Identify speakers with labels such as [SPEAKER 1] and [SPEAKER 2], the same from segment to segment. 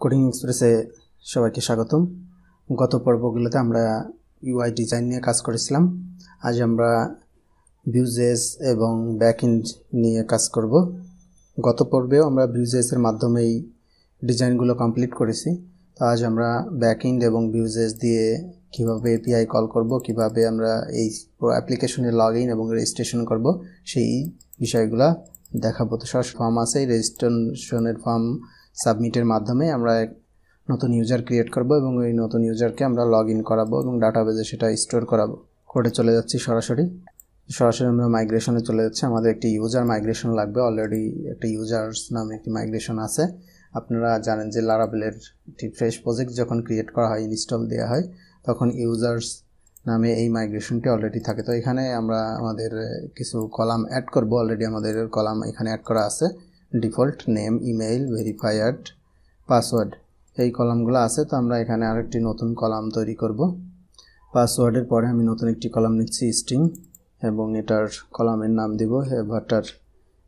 [SPEAKER 1] Coding এক্সপ্রেসে সবাইকে স্বাগতম। গত পর্বগুলোতে আমরা ইউআই ডিজাইন নিয়ে কাজ করেছিলাম। আজ আমরা ভিউজেস এবং ব্যাকএন্ড নিয়ে কাজ করব। গত পর্বেও আমরা ভিউজেসের মাধ্যমেই ডিজাইনগুলো কমপ্লিট করেছি। তো আজ আমরা ব্যাকএন্ড এবং ভিউজেস দিয়ে কিভাবে এপিআই কল করব, কিভাবে আমরা এই অ্যাপ্লিকেশনে লগ ইন এবং রেজিস্ট্রেশন করব সেই বিষয়গুলো দেখাবো। তো সরাসরি ফর্ম আছে, এই রেজিস্ট্রেশনের ফর্ম সাবমিটের মাধ্যমে আমরা নতুন ইউজার ক্রিয়েট করব এবং ওই নতুন ইউজারকে আমরা লগ ইন করাবো এবং ডাটাবেজে সেটা স্টোর করাবো। কোডে চলে যাচ্ছি সরাসরি আমরা মাইগ্রেশনে চলে যাচ্ছি। আমাদের একটি ইউজার মাইগ্রেশন লাগবে। অলরেডি একটা ইউজার্স নামে একটি মাইগ্রেশন আছে। আপনারা জানেন যে লারাভেলের একটি ফ্রেশ প্রজেক্ট যখন ক্রিয়েট করা হয়, ইনস্টল দেওয়া হয়, তখন ইউজার্স নামে এই মাইগ্রেশনটি অলরেডি থাকে। তো এখানে আমরা আমাদের কিছু কলাম অ্যাড করব। অলরেডি আমাদের কলাম এখানে অ্যাড করা আছে। ডিফল্ট নেম, ইমেইল, ভেরিফায়ার্ড, পাসওয়ার্ড, এই কলামগুলো আছে। তো আমরা এখানে আরেকটি নতুন কলাম তৈরি করব। পাসওয়ার্ডের পরে আমি নতুন একটি কলাম নিচ্ছি, স্ট্রিং, এবং এটার কলামের নাম দেব অ্যাভাটার,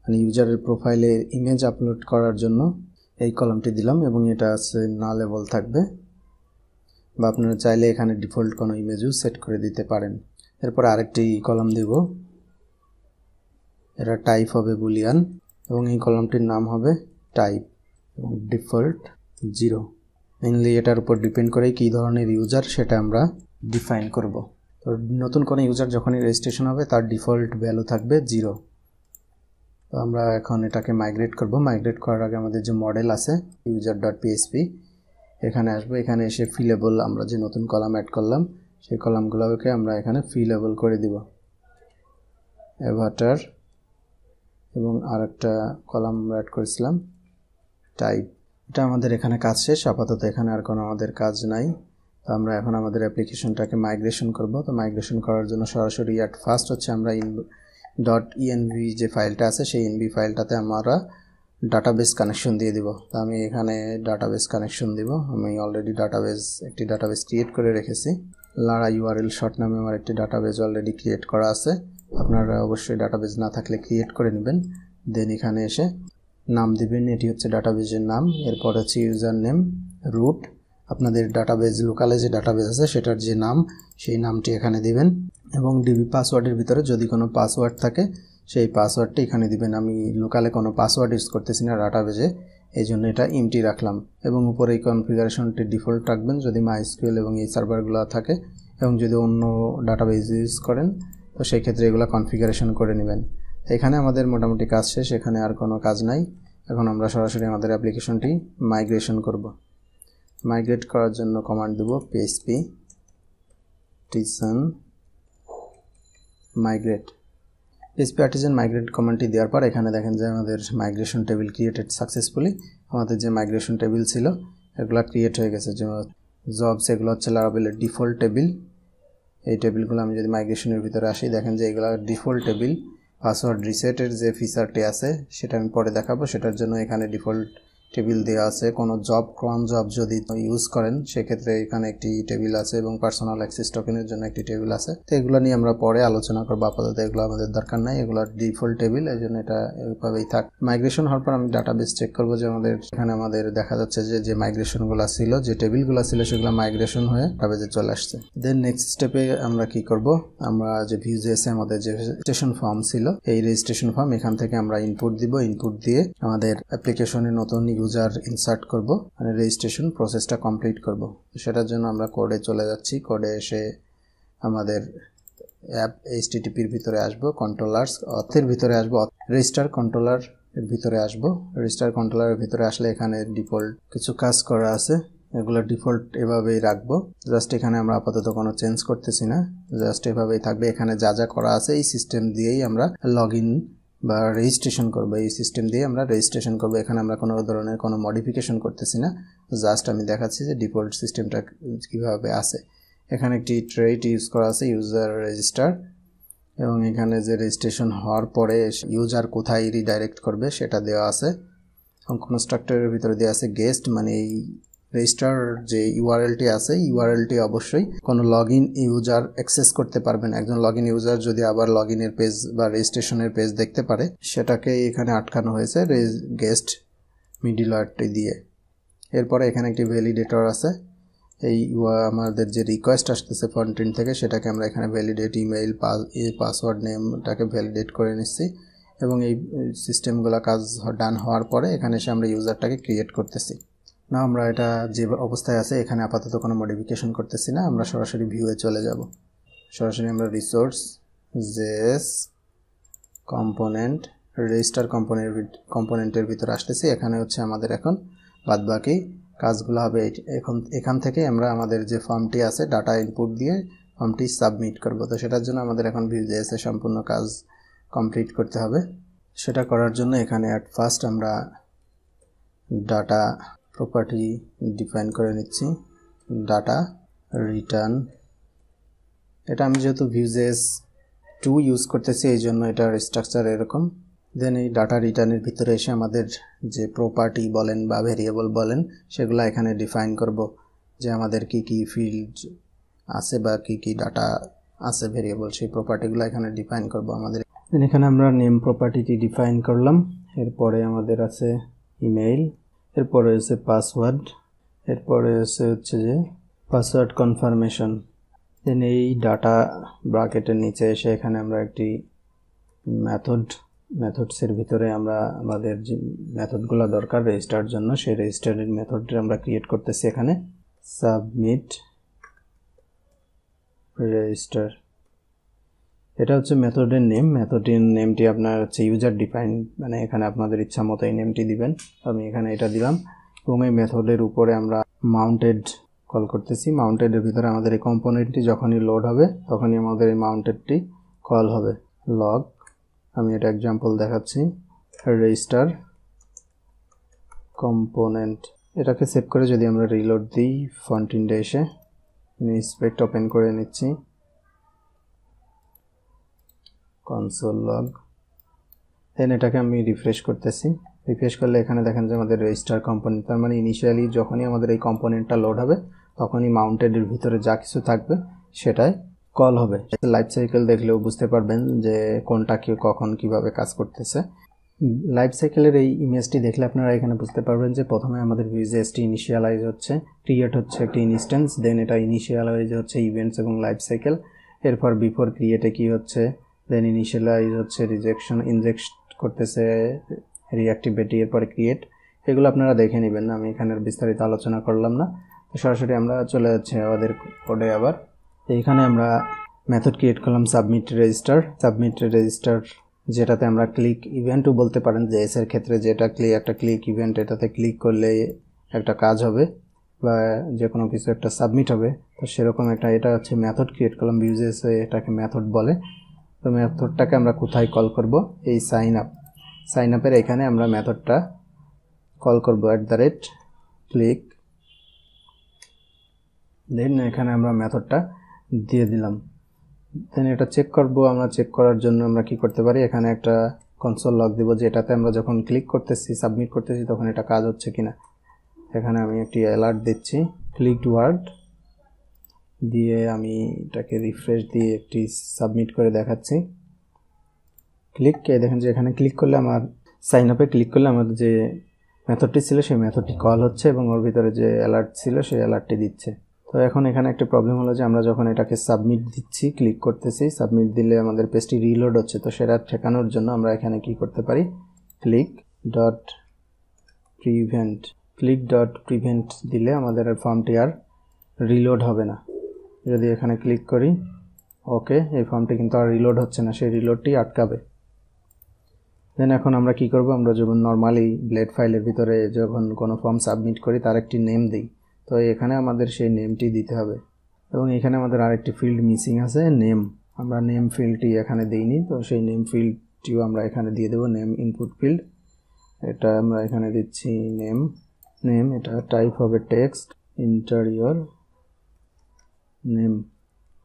[SPEAKER 1] মানে ইউজারের প্রোফাইলে ইমেজ আপলোড করার জন্য এই কলামটি দিলাম এবং এটা আছে নালেবল থাকবে, বা আপনারা চাইলে এখানে ডিফল্ট কোনো ইমেজও সেট করে দিতে পারেন। এরপর আরেকটি কলাম দেব, এটা টাইপ হবে বুলিয়ান এবং এই কলামটির নাম হবে টাইপ এবং ডিফল্ট 0। মেইনলি এটার উপর ডিপেন্ড করে কী ধরনের ইউজার সেটা আমরা ডিফাইন করব। তো নতুন কোনো ইউজার যখনই রেজিস্ট্রেশন হবে তার ডিফল্ট ভ্যালু থাকবে 0। তো আমরা এখন এটাকে মাইগ্রেট করব। মাইগ্রেট করার আগে আমাদের যে মডেল আছে user.php, এখানে আসবো। এখানে এসে ফিলেবল, আমরা যে নতুন কলাম অ্যাড করলাম সেই কলামগুলোকে আমরা এখানে ফিলেবল করে দিব, অ্যাভাটার, এবং আরেকটা কলাম আমরা অ্যাড করেছিলাম টাইপ। এটা আমাদের এখানে কাজ শেষ। আপাতত এখানে আর কোনো আমাদের কাজ নাই। তো আমরা এখন আমাদের অ্যাপ্লিকেশনটাকে মাইগ্রেশন করব। তো মাইগ্রেশন করার জন্য সরাসরি অ্যাট ফার্স্ট হচ্ছে আমরা .env যে ফাইলটা আছে সেই এনভি ফাইলটাতে আমরা ডাটাবেস কানেকশন দিয়ে দিব। তো আমি এখানে ডাটাবেস কানেকশন দিব। আমি অলরেডি একটি ডাটাবেস ক্রিয়েট করে রেখেছি। লারা ইউআরএল শর্ট নামে আমার একটি ডাটাবেস অলরেডি ক্রিয়েট করা আছে। আপনারা অবশ্যই ডাটাবেস না থাকলে ক্রিয়েট করে নেবেন। দেন এখানে এসে নাম দিবেন, এটি হচ্ছে ডাটাবেসের নাম। এরপর হচ্ছে ইউজার নেম, রুট, আপনাদের ডাটাবেস লোকালে যে ডাটাবেস আছে সেটার যে নাম সেই নামটি এখানে দিবেন, এবং ডিবি পাসওয়ার্ডের ভিতরে যদি কোনো পাসওয়ার্ড থাকে সেই পাসওয়ার্ডটি এখানে দিবেন। আমি লোকালে কোনো পাসওয়ার্ড ইউজ করতেছি না ডাটাবেসে, এই জন্য এটা এমটি রাখলাম। এবং উপরে এই কনফিগারেশনটি ডিফল্ট রাখবেন যদি মাইএসকিউএল এবং এই সার্ভারগুলো থাকে, এবং যদি অন্য ডাটাবেস ইউজ করেন তো সেই ক্ষেত্রে এগুলো কনফিগারেশন করে নেবেন। এখানে আমাদের মোটামুটি কাজ শেষ, এখানে আর কোনো কাজ নাই। এখন আমরা সরাসরি আমাদের অ্যাপ্লিকেশনটি মাইগ্রেশন করব। মাইগ্রেট করার জন্য কমান্ড দেব php artisan migrate। php artisan migrate কমান্ডটি দেওয়ার পর এখানে দেখেন যে আমাদের মাইগ্রেশন টেবিল ক্রিয়েটেড সাকসেসফুলি। আমাদের যে মাইগ্রেশন টেবিল ছিল এগুলো ক্রিয়েট হয়ে গেছে। যে জবস, এগুলো হচ্ছে লারাভেলের ডিফল্ট টেবিল। এই টেবিলগুলো আমি যদি মাইগ্রেশনের ভিতরে আসি, দেখেন যে এগুলো ডিফল্ট টেবিল। পাসওয়ার্ড রিসেটের যে ফিচারটি আছে সেটা আমি পরে দেখাবো, সেটার জন্য এখানে ডিফল্ট টেবিল দেওয়া আছে। কোনো ক্রন জব যদি ইউজ করেন সেক্ষেত্রে এখানে একটি টেবিল আছে, এবং পার্সোনাল অ্যাক্সেস টোকেনের জন্য একটি টেবিল আছে। তো এগুলো নিয়ে আমরা পরে আলোচনা করবো, আপাতত এগুলো আমাদের দরকার নাই। এগুলো ডিফল্ট টেবিল, এই জন্য এটা এইভাবেই থাক। মাইগ্রেশন হওয়ার পর আমি ডাটাবেস চেক করবো যে এখানে আমাদের দেখা যাচ্ছে যে মাইগ্রেশনগুলো ছিল, যে টেবিলগুলো ছিল সেগুলো মাইগ্রেশন হয়ে ডাটাবেসে চলে আসছে। দেন নেক্সট স্টেপে আমরা কি করব, আমরা যে ভিউজেসে আমাদের যে রেজিস্ট্রেশন ফর্ম ছিল এই রেজিস্ট্রেশন ফর্ম এখান থেকে আমরা ইনপুট দিব। ইনপুট দিয়ে আমাদের অ্যাপ্লিকেশনে নতুন ইউজার ইনসার্ট করব, মানে রেজিস্ট্রেশন প্রসেসটা কমপ্লিট করব। সেটার জন্য আমরা কোডে চলে যাচ্ছি। কোডে এসে আমাদের অ্যাপ HTTP-র ভিতরে আসবো, কন্ট্রোলার্স অথের ভিতরে আসবো, রেজিস্টার কন্ট্রোলার এর ভিতরে আসবো। রেজিস্টার কন্ট্রোলারের ভিতরে আসলে এখানে ডিফল্ট কিছু কাজ করা আছে, এগুলো ডিফল্ট এভাবেই রাখবো। জাস্ট এখানে আমরা আপাতত কোনো চেঞ্জ করতেছি না, জাস্ট এভাবেই থাকবে। এখানে যা যা করা আছে এই সিস্টেম দিয়েই আমরা লগ ইন বা রেজিস্ট্রেশন করবো, এই সিস্টেম দিয়ে আমরা রেজিস্ট্রেশন করবো। এখানে আমরা কোনো ধরনের কোনো মডিফিকেশন করতেছি না, জাস্ট আমি দেখাচ্ছি যে ডিফল্ট সিস্টেমটা কীভাবে আছে। এখানে একটি ট্রেট ইউজ করা আছে, ইউজার রেজিস্টার, এবং এখানে যে রেজিস্ট্রেশন হওয়ার পরে ইউজার কোথায় রিডাইরেক্ট করবে সেটা দেওয়া আছে। এবং কনস্ট্রাক্টরের ভিতরে দেওয়া আছে গেস্ট, মানে এই রেজিস্টার যে ইউআরএলটি আছে ইউআরএলটি অবশ্যই কোনো লগ ইন ইউজার অ্যাক্সেস করতে পারবেন। একজন লগ ইন ইউজার যদি আবার লগ ইনের পেজ বা রেজিস্ট্রেশনের পেজ দেখতে পারে, সেটাকে এখানে আটকানো হয়েছে গেস্ট মিডলওয়্যারটি দিয়ে। এরপরে এখানে একটি ভ্যালিডেটর আছে, এই আমাদের যে রিকোয়েস্ট আসতেছে ফ্রন্ট এন্ড থেকে সেটাকে আমরা এখানে ভ্যালিডেট ইমেইল পাসওয়ার্ড নেমটাকে ভ্যালিডেট করে নিচ্ছি এবং এই সিস্টেমগুলো কাজ ডান হওয়ার পরে এখানে এসে আমরা ইউজারটাকে ক্রিয়েট করতেছি না। আমরা এটা যে অবস্থায় আছে এখানে আপাতত কোনো মডিফিকেশন করতেছি না, আমরা সরাসরি ভিউয়ে চলে যাব। সরাসরি আমরা রিসোর্স জেএস কম্পোনেন্ট রেজিস্টার কম্পোনেন্টের ভিতরে আসতেছি। এখানে হচ্ছে আমাদের এখন বাদবাকি কাজগুলো হবে। এখান থেকে আমরা আমাদের যে ফর্মটি আছে ডাটা ইনপুট দিয়ে ফর্মটি সাবমিট করব। তো সেটার জন্য আমাদের এখন Vue.js এর সম্পূর্ণ কাজ কমপ্লিট করতে হবে। সেটা করার জন্য এখানে অ্যাট ফার্স্ট আমরা ডাটা প্রপার্টি ডিফাইন করে নিচ্ছি, ডাটা রিটার্ন। এটা আমি যেহেতু Vue.js 2 ইউজ করতেছি এই জন্য এটার স্ট্রাকচার এরকম। দেন এই ডাটা রিটার্নের ভিতরে এসে আমাদের যে প্রপার্টি বলেন বা ভেরিয়েবল বলেন সেগুলো এখানে ডিফাইন করব, যে আমাদের কি কি ফিল্ড আছে বা কি কি ডাটা আছে ভেরিয়েবল, সেই প্রপার্টিগুলো এখানে ডিফাইন করব আমাদের। এখানে আমরা নেম প্রপার্টিটি ডিফাইন করলাম। এরপরে আমাদের আছে ইমেইল, এরপরে আছে পাসওয়ার্ড, এরপরে হচ্ছে যে পাসওয়ার্ড কনফার্মেশন। দেন এই ডাটা ব্র্যাকেটের নিচে এসে এখানে আমরা একটি মেথডসের ভিতরে আমরা আমাদের যে মেথডগুলো দরকার রেজিস্টার জন্য সেই রেজিস্টারের মেথডটা আমরা ক্রিয়েট করতেছি এখানে। সাবমিট রেজিস্টার, এটা হচ্ছে মেথডের নেম। মেথডের নেমটি আপনার হচ্ছে ইউজার ডিফাইন, মানে এখানে আপনাদের ইচ্ছা মতো এই নেমটি দিবেন। আমি এখানে এটা দিলাম এবং এই মেথডের উপরে আমরা মাউন্টেড কল করতেছি। মাউন্টেডের ভিতরে আমাদের এই কম্পোনেন্টটি যখনই লোড হবে তখনই আমাদের এই মাউন্টেডটি কল হবে। লগ, আমি এটা এক্সাম্পল দেখাচ্ছি, রেজিস্টার কম্পোনেন্ট। এটাকে সেভ করে যদি আমরা রিলোড দিই ফ্রন্ট এন্ডে এসে ইন্সপেক্ট ওপেন করে নিচ্ছি, কনসোল লগ। দেন এটাকে আমি রিফ্রেশ করতেছি। রিফ্রেশ করলে এখানে দেখেন যে আমাদের রেজিস্টার কম্পোনেন্ট, তার মানে ইনিশিয়ালি যখনই আমাদের এই কম্পোনেন্টটা লোড হবে তখনই মাউন্টেডের ভিতরে যা কিছু থাকবে সেটাই কল হবে। লাইফ সাইকেল দেখলেও বুঝতে পারবেন যে কোনটা কি কখন কিভাবে কাজ করতেছে। লাইফ সাইকেলের এই ইমেজটি দেখলে আপনারা এখানে বুঝতে পারবেন যে প্রথমে আমাদের Vue.js ইনিশিয়ালাইজ হচ্ছে, ক্রিয়েট হচ্ছে একটি ইনস্ট্যান্স, দেন এটা ইনিশিয়ালাইজ হচ্ছে ইভেন্টস এবং লাইফ সাইকেল। এরপর বিফোর ক্রিয়েটে কি হচ্ছে, দেন ইনিশিয়ালাইজ হচ্ছে ইনজেক্ট করতেছে রিঅ্যাক্টিভিটি, এরপরে ক্রিয়েট। এগুলো আপনারা দেখে নেবেন, আমি এখানে বিস্তারিত আলোচনা করলাম না। তো সরাসরি আমরা চলে যাচ্ছি আমাদের কোডে। আবার এইখানে আমরা মেথড ক্রিয়েট করলাম সাবমিট রেজিস্টার, যেটাতে আমরা ক্লিক ইভেন্টও বলতে পারেন যে এর ক্ষেত্রে, যেটা একটা ক্লিক ইভেন্ট, এটাতে ক্লিক করলে একটা কাজ হবে বা যে কোনো কিছু একটা সাবমিট হবে। তো সেরকম এটা হচ্ছে মেথড ক্রিয়েট করলাম। Vue.js এটাকে মেথড বলে। তো মেথডটাকে আমরা কোথায় কল করব, এই সাইন আপের এখানে আমরা মেথডটা কল করব @click। দেন এখানে আমরা মেথডটা দিয়ে দিলাম। দেন এটা চেক করব। আমরা চেক করার জন্য আমরা কি করতে পারি, এখানে একটা কনসোল লগ দিব যে এটাতে আমরা যখন ক্লিক করতেছি সাবমিট করতেছি তখন এটা কাজ হচ্ছে কিনা। এখানে আমি একটি অ্যালার্ট দিচ্ছি ক্লিকড ওয়ার্ড দিয়ে, আমি এটাকে রিফ্রেশ দিয়ে একটি সাবমিট করে দেখাচ্ছি। দেখেন যে এখানে ক্লিক করলে আমার সাইন আপে ক্লিক করলে আমাদের যে মেথডটি ছিল সেই মেথডটি কল হচ্ছে এবং ওর ভিতরে যে অ্যালার্ট ছিল সেই অ্যালার্টটি দিচ্ছে। তো এখন এখানে একটা প্রবলেম হলো যে আমরা যখন এটাকে সাবমিট দিচ্ছি, ক্লিক করতেছি, সাবমিট দিলে আমাদের পেজটি রিলোড হচ্ছে। তো সেটা ঠেকানোর জন্য আমরা এখানে কি করতে পারি, ক্লিক ডট প্রিভেন্ট দিলে আমাদের ফর্মটি আর রিলোড হবে না। যদি এখানে ক্লিক করি ওকে, এই ফর্মটি কিন্তু আর রিলোড হচ্ছে না, সেই রিলোডটি আটকাবে। দেন এখন আমরা কি করব, আমরা যখন নর্মালি ব্লেড ফাইলের ভিতরে যখন কোনো ফর্ম সাবমিট করি তার একটি নেম দিই, তো এখানে আমাদের সেই নেমটি দিতে হবে। এবং এখানে আমাদের আরেকটি ফিল্ড মিসিং আছে, নেম। আমরা নেম ফিল্ডটি এখানে দিইনি, তো সেই নেম ফিল্ডটিও আমরা এখানে দিয়ে দেবো। নেম ইনপুট ফিল্ড, এটা আমরা এখানে দিচ্ছি নেম। এটা টাইপ হবে টেক্সট, এন্টার ইওর নেম।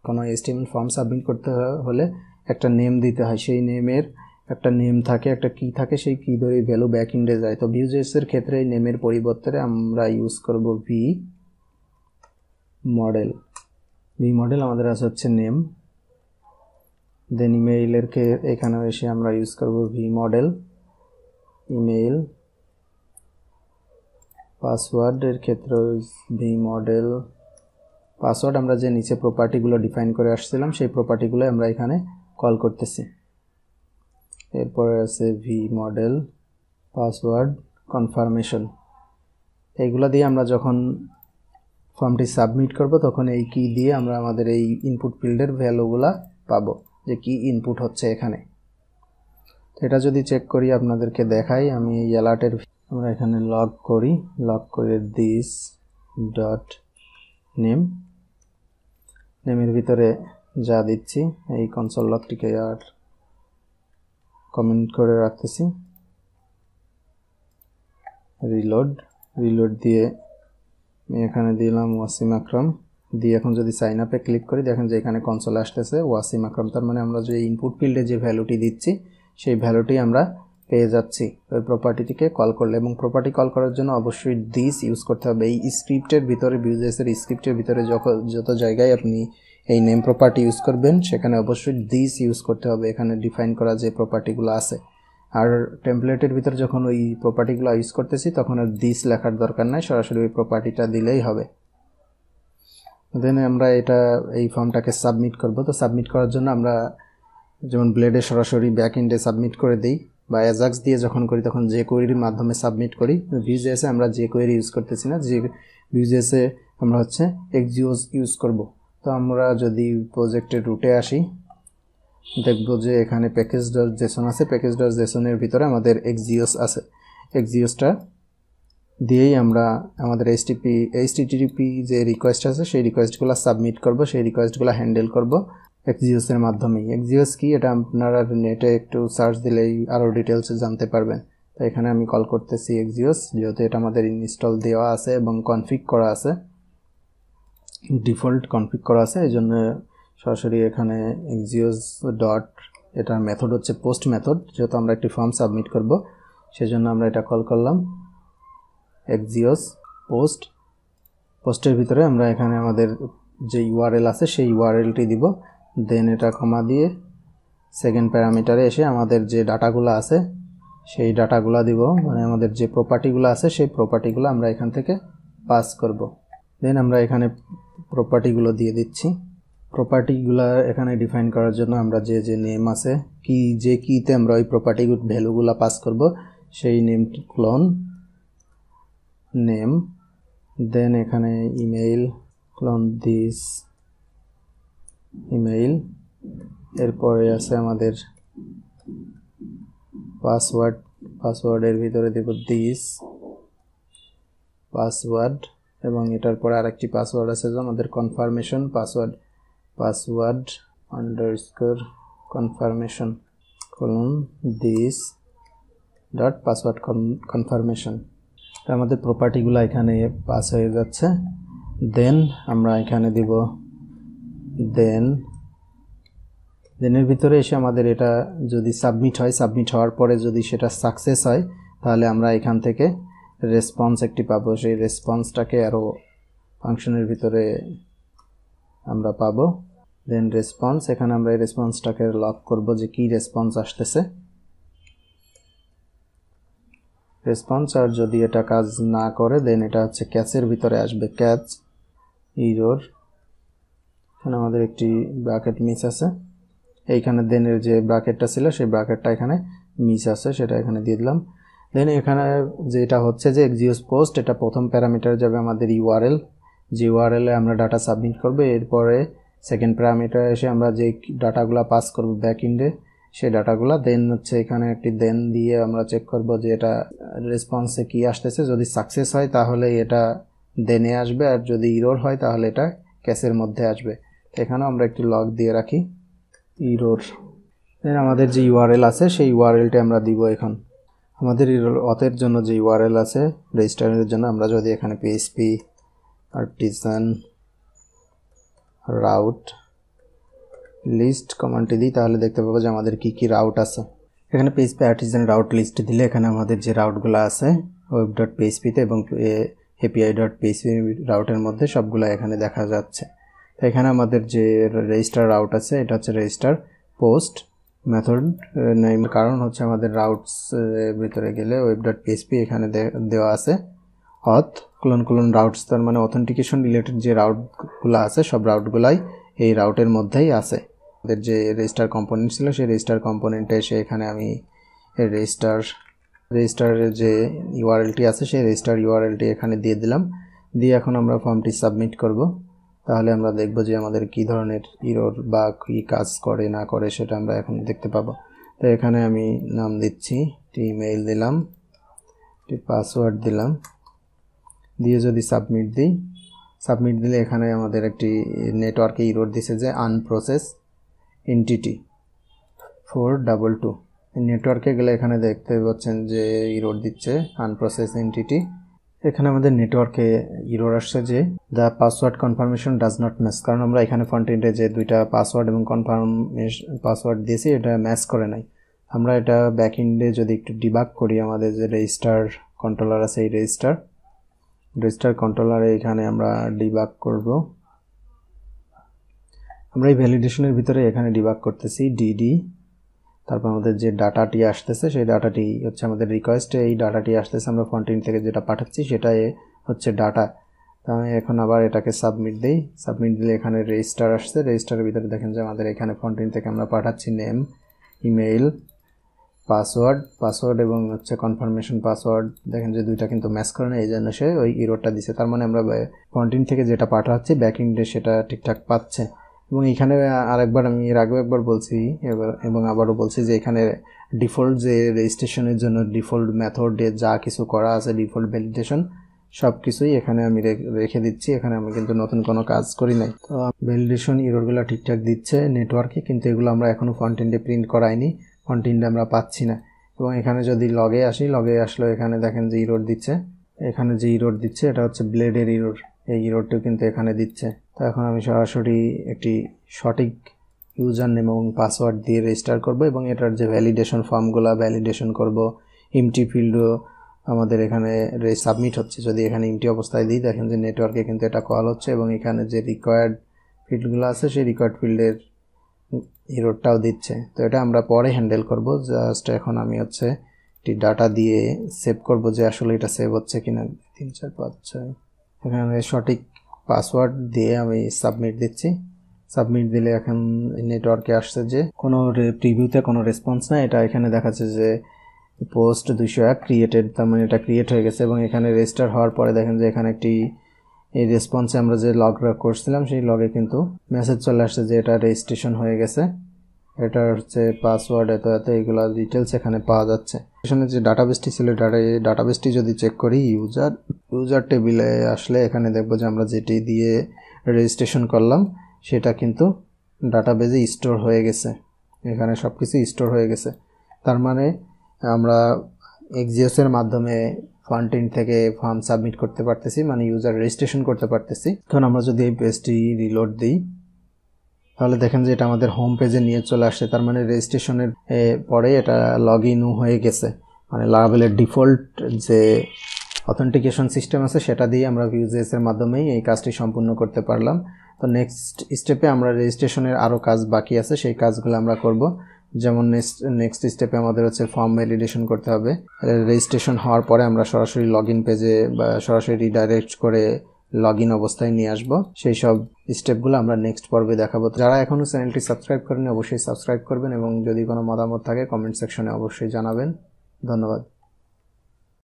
[SPEAKER 1] কোনো HTML ফর্ম সাবমিট করতে হলে একটা নেম দিতে হয়, সেই নেমের একটা নেম থাকে, একটা কি থাকে, সেই কি ধরে ভ্যালু ব্যাক এন্ডে যায়। তো Vue.js এর ক্ষেত্রে এই নেমের পরিবর্তে আমরা ইউজ করব মডেল আমাদের আছে হচ্ছে নেম। দেন ইমেইলের এখানে এসে আমরা ইউজ করব মডেল ইমেইল। পাসওয়ার্ডের ক্ষেত্রে ভি মডেল পাসওয়ার্ড আমরা যে নিচে প্রপার্টিগুলো ডিফাইন করে আসছিলাম সেই প্রপার্টিগুলো আমরা এখানে কল করতেছি। এরপরে আছে ভি মডেল পাসওয়ার্ড কনফার্মেশন। এইগুলো দিয়ে আমরা যখন ফর্মটি সাবমিট করব তখন এই কি দিয়ে আমরা আমাদের এই ইনপুট ফিল্ডের ভ্যালুগুলা পাবো যে কি ইনপুট হচ্ছে এখানে। এটা যদি চেক করি আপনাদেরকে দেখাই, আমি এই অ্যালার্টের আমরা এখানে লগ করে দিস ডট নেমের ভিতরে যা দিচ্ছি এই কনসোল লগটিকে আর কমেন্ট করে রাখতেছি। রিলোড দিয়ে আমি এখানে দিলাম ওয়াসিম আকরাম দিয়ে এখন যদি সাইন আপে ক্লিক করি দেখেন যে এখানে কনসোলে আসতেছে ওয়াসিম আকরাম। তার মানে আমরা যে ইনপুট ফিল্ডে যে ভ্যালুটি দিচ্ছি সেই ভ্যালুটি আমরা পেয়ে যাচ্ছি ওই প্রপার্টিটিকে কল করলে। এবং প্রপার্টি কল করার জন্য অবশ্যই দিস ইউজ করতে হবে। এই স্ক্রিপ্টের ভিতরে ভিউজেসের স্ক্রিপ্টের ভিতরে যত জায়গায় আপনি এই নেম প্রপার্টি ইউজ করবেন সেখানে অবশ্যই দিস ইউজ করতে হবে, এখানে ডিফাইন করা যে প্রপার্টিগুলো আছে। আর টেমপ্লেটের ভিতরে যখন ওই প্রপার্টিগুলো ইউজ করতেছি তখন আর দিস লেখার দরকার নাই, সরাসরি ওই প্রপার্টিটা দিলেই হবে। দেন আমরা এই ফর্মটাকে সাবমিট করব। তো সাবমিট করার জন্য আমরা যেমন ব্লেডে সরাসরি ব্যাক এন্ডে সাবমিট করে দিই বা অ্যাজাক্স দিয়ে যখন করি তখন যে কোয়েরির মাধ্যমে সাবমিট করি। ভিউজেসে আমরা যে কোয়েরি ইউজ করতেছি না, যে ভিউজেসে আমরা হচ্ছে এক্সজিওস ইউজ করব। তো আমরা যদি প্রজেক্টের রুটে আসি দেখব যে এখানে প্যাকেজ.json আছে। প্যাকেজ.jsonএর ভিতরে আমাদের এক্সজিওস আছে। এক্সজিওসটা দিয়েই আমরা আমাদের HTTP যে রিকোয়েস্ট আছে সেই রিকোয়েস্টগুলো সাবমিট করব, সেই রিকোয়েস্টগুলো হ্যান্ডেল করব এক্সজিওসের মাধ্যমেই। এক্সজিওস কি এটা আপনারা নেটে একটু সার্চ দিলেই আরও ডিটেলসে জানতে পারবেন। তো এখানে আমি কল করতেছি এক্সজিওস, যেহেতু এটা আমাদের ইনস্টল দেওয়া আছে এবং কনফিগ করা আছে, ডিফল্ট কনফিগ করা আছে, এই জন্য সরাসরি এখানে এক্সজিওস ডট এটার মেথড হচ্ছে পোস্ট মেথড, যেহেতু আমরা একটি ফর্ম সাবমিট করব সেজন্য আমরা এটা কল করলাম এক্সজিওস পোস্টের ভিতরে আমরা এখানে আমাদের যে ইউআরএল আছে সেই ইউআরএলটি দিব। দেন এটা কমা দিয়ে সেকেন্ড প্যারামিটারে এসে আমাদের যে ডাটাগুলো আছে সেই ডাটাগুলো দিব, মানে আমাদের যে প্রপার্টিগুলো আছে সেই প্রপার্টিগুলো আমরা এখান থেকে পাস করব। দেন আমরা এখানে প্রপার্টিগুলো দিয়ে দিচ্ছি। প্রপার্টিগুলো এখানে ডিফাইন করার জন্য আমরা যে নেম আছে যে কিতে আমরা ওই প্রপার্টি ভ্যালুগুলো পাস করব সেই নেমটি ক্লোন নেম। দেন এখানে ইমেইল ক্লোন দিস ইমেইল। এরপরে আছে আমাদের পাসওয়ার্ডের ভিতরে দেব দিস পাসওয়ার্ড এবং এটার পরে আরেকটি পাসওয়ার্ড আছে যে আমাদের confirmation password underscore confirmation colon this dot password confirmation. আমাদের প্রপার্টিগুলো এখানে পাস হয়ে যাচ্ছে। দেন আমরা এখানে দিব দেনের ভিতরে এসে আমাদের এটা যদি সাবমিট হওয়ার পরে যদি সেটা সাকসেস হয় তাহলে আমরা এখান থেকে রেসপন্স একটি পাবো। সেই রেসপন্সটাকে আরও ফাংশনের ভিতরে আমরা পাবো। দেন রেসপন্স, এখানে আমরা এই রেসপন্সটাকে লক করব যে কি রেসপন্স আসতেছে রেসপন্স। আর যদি এটা কাজ না করে দেন এটা হচ্ছে ক্যাচের ভিতরে আসবে, ক্যাচ ইরর। এখানে আমাদের একটি ব্র্যাকেট মিস আছে, এইখানে দেনের যে ব্র্যাকেটটা ছিল সেই ব্র্যাকেটটা এখানে মিস আছে, সেটা এখানে দিয়ে দিলাম। দেন এখানে যেটা হচ্ছে যে এক্সজিওস পোস্ট, এটা প্রথম প্যারামিটার যাবে আমাদের ইউআরএল, যে ইউআরএলে আমরা ডাটা সাবমিট করব। এরপরে সেকেন্ড প্যারামিটার এসে আমরা যে ডাটাগুলো পাস করব ব্যাক এন্ডে সেই ডাটাগুলো। দেন হচ্ছে এখানে একটি দেন দিয়ে আমরা চেক করব যে এটা রেসপন্সে কি আসতেছে। যদি সাকসেস হয় তাহলে এটা দেনে আসবে, আর যদি ইরর হয় তাহলে এটা ক্যাশের মধ্যে আসবে। এখানেও আমরা একটি লগ দিয়ে রাখি ইরর। দেন আমাদের যে ইউআরএল আছে সেই ইউআরএলটা আমরা দিব। এখন আমাদের অথের জন্য যে ইউআরএল আছে রেজিস্টারের জন্য আমরা যদি এখানে পিএইচপি আর্টিসান রাউট লিস্ট কমান্ডটি দিই তাহলে দেখতে পাবো যে আমাদের কি রাউট আছে। এখানে পিএইচপি আর্টিসান রাউট লিস্ট দিলে এখানে আমাদের যে রাউটগুলো আছে web.php-তে এবং api.php রাউটের মধ্যে সবগুলো এখানে দেখা যাচ্ছে। তো এখানে আমাদের যে রেজিস্টার রাউট আছে এটা হচ্ছে রেজিস্টার পোস্ট মেথড নেম, কারণ হচ্ছে আমাদের রাউটস ভিতরে গেলে web.php এখানে দেওয়া আছে অথ রাউটস, তার মানে অথেন্টিকেশন রিলেটেড যে রাউটগুলো আছে সব রাউটগুলাই এই রাউটের মধ্যেই আছে। আমাদের যে রেজিস্টার কম্পোনেন্ট ছিল সেই রেজিস্টার কম্পোনেন্টে এসে এখানে আমি রেজিস্টারের যে ইউআরএলটি আছে সেই রেজিস্টার ইউআরএলটি এখানে দিয়ে দিলাম। দিয়ে এখন আমরা ফর্মটি সাবমিট করব। তাহলে আমরা দেখব যে আমাদের কি ধরনের এরর বা কি কাজ করে না করে সেটা আমরা এখন দেখতে পাবো। তো এখানে আমি নাম দিচ্ছি, ইমেইল দিলাম, পাসওয়ার্ড দিলাম, দিয়ে যদি সাবমিট দিলে এখানে আমাদের একটি নেটওয়ার্কে এরর দিছে যে আনপ্রসেস এন্টিটি 422। নেটওয়ার্কে গেলে এখানে দেখতে পাচ্ছেন যে এরর দিচ্ছে আনপ্রসেস এন্টিটি। এখানে আমাদের নেটওয়ার্কে এরর আসছে যে the password confirmation does not match, কারণ আমরা এখানে ফ্রন্ট এন্ডে যে দুইটা পাসওয়ার্ড এবং পাসওয়ার্ড দিয়েছি এটা ম্যাচ করে নাই। আমরা এটা ব্যাক এন্ডে যদি একটু ডিবাগ করি, আমাদের যে রেজিস্টার কন্ট্রোলার আছে এই রেজিস্টার কন্ট্রোলারে এখানে আমরা ডিবাগ করব। আমরা এই ভ্যালিডেশনের ভিতরে এখানে ডিবাগ করতেছি ডিডি, তারপর আমাদের যে ডাটাটি আসতেছে সেই ডাটাটি হচ্ছে আমাদের রিকোয়েস্টে এই ডাটাটি আসতেছে, আমরা ফ্রন্ট এন্ড থেকে যেটা পাঠাচ্ছি সেটাই হচ্ছে ডাটা। তো আমি এখন আবার এটাকে সাবমিট দিলে এখানে রেজিস্টার আসছে। রেজিস্টারের ভিতরে দেখেন যে আমাদের এখানে ফ্রন্ট এন্ড থেকে আমরা পাঠাচ্ছি নেম, ইমেইল, পাসওয়ার্ড এবং হচ্ছে কনফার্মেশন পাসওয়ার্ড। দেখেন যে দুইটা কিন্তু ম্যাচ করে না, এই জন্য সে ওই এররটা দিছে। তার মানে আমরা ফ্রন্ট এন্ড থেকে যেটা পাঠাচ্ছি ব্যাক এন্ডে সেটা ঠিকঠাক পাচ্ছে। এবং এখানে আরেকবার আমি এর আগেও একবার বলছি এবং আবারও বলছি যে এখানে ডিফল্ট যে রেজিস্ট্রেশনের জন্য ডিফল্ট মেথডে যা কিছু করা আছে, ডিফল্ট ভ্যালিডেশন সব কিছুই এখানে আমি রেখে দিচ্ছি। এখানে আমি কিন্তু নতুন কোনো কাজ করি নাই। তো ভ্যালিডেশন এররগুলো ঠিকঠাক দিচ্ছে নেটওয়ার্কে, কিন্তু এগুলো আমরা এখনও ফ্রন্ট এন্ডে প্রিন্ট করাইনি, ফ্রন্ট এন্ডে আমরা পাচ্ছি না। এবং এখানে যদি লগে আসলো এখানে দেখেন যে এরর দিচ্ছে, এখানে যে এরর দিচ্ছে এটা হচ্ছে ব্লেডের এরর, এই এররটিও কিন্তু এখানে দিচ্ছে। তো এখন আমি সরাসরি একটি সঠিক ইউজার নেম এবং পাসওয়ার্ড দিয়ে রেজিস্টার করব এবং এটার যে ভ্যালিডেশন ফর্মগুলো ভ্যালিডেশন করব। এমটি ফিল্ডও আমাদের এখানে সাবমিট হচ্ছে। যদি এখানে এমটি অবস্থায় দিই দেখেন যে নেটওয়ার্কে কিন্তু এটা কল হচ্ছে এবং এখানে যে রিকোয়ার্ড ফিল্ডগুলো আছে সেই রিকোয়ার্ড ফিল্ডের এররটাও দিচ্ছে। তো এটা আমরা পরে হ্যান্ডেল করব। জাস্ট এখন আমি হচ্ছে একটি ডাটা দিয়ে সেভ করব যে আসলে এটা সেভ হচ্ছে কিনা। 3 4 5 6 এখানে সঠিক পাসওয়ার্ড দিয়ে আমি সাবমিট দিচ্ছি। সাবমিট দিলে এখন নেটওয়ার্কে আসছে যে কোনো প্রিভিউতে কোনো রেসপন্স নাই। এটা এখানে দেখাচ্ছে যে পোস্ট 201 ক্রিয়েটেড, তার মানে এটা ক্রিয়েট হয়ে গেছে। এবং এখানে রেজিস্টার হওয়ার পরে দেখেন যে এখানে একটি এই রেসপন্সে আমরা যে লগ করছিলাম সেই লগে কিন্তু মেসেজ চলে আসছে যে এটা রেজিস্ট্রেশন হয়ে গেছে, এটা হচ্ছে পাসওয়ার্ড এত এইগুলো ডিটেলস এখানে পাওয়া যাচ্ছে। এখানে যে ডাটাবেসটি ছিল ডাটাবেসটি যদি চেক করি ইউজার টেবিলে আসলে এখানে দেখব যে আমরা যেটি দিয়ে রেজিস্ট্রেশন করলাম সেটা কিন্তু ডাটাবেসে স্টোর হয়ে গেছে, এখানে সব কিছু স্টোর হয়ে গেছে। তার মানে আমরা এক্সিওসের মাধ্যমে ফ্রন্ট এন্ড থেকে ফর্ম সাবমিট করতে পারতেছি, মানে ইউজার রেজিস্ট্রেশন করতে পারতেছি। এখন আমরা যদি এই পেজটি রিলোড দিই তাহলে দেখেন যে এটা আমাদের হোম পেজে নিয়ে চলে আসছে। তার মানে রেজিস্ট্রেশনের পরে এটা লগ ইনও হয়ে গেছে, মানে লারাভেলের ডিফল্ট যে অথেন্টিকেশন সিস্টেম আছে সেটা দিয়ে আমরা ভিউজেস এর মাধ্যমেই এই কাজটি সম্পূর্ণ করতে পারলাম। তো নেক্সট স্টেপে আমরা রেজিস্ট্রেশনের আরও কাজ বাকি আছে, সেই কাজগুলো আমরা করব। যেমন নেক্সট স্টেপে আমাদের হচ্ছে ফর্ম ভ্যালিডেশন করতে হবে। রেজিস্ট্রেশন হওয়ার পরে আমরা সরাসরি লগ ইন পেজে বা সরাসরি রিডাইরেক্ট করে লগ ইন অবস্থায় নিয়ে আসবো। সেই সব স্টেপগুলো আমরা নেক্সট পর্বে দেখাবো। যারা এখনও চ্যানেলটি সাবস্ক্রাইব করেনি অবশ্যই সাবস্ক্রাইব করবেন এবং যদি কোনো মতামত থাকে কমেন্ট সেকশনে অবশ্যই জানাবেন। ধন্যবাদ।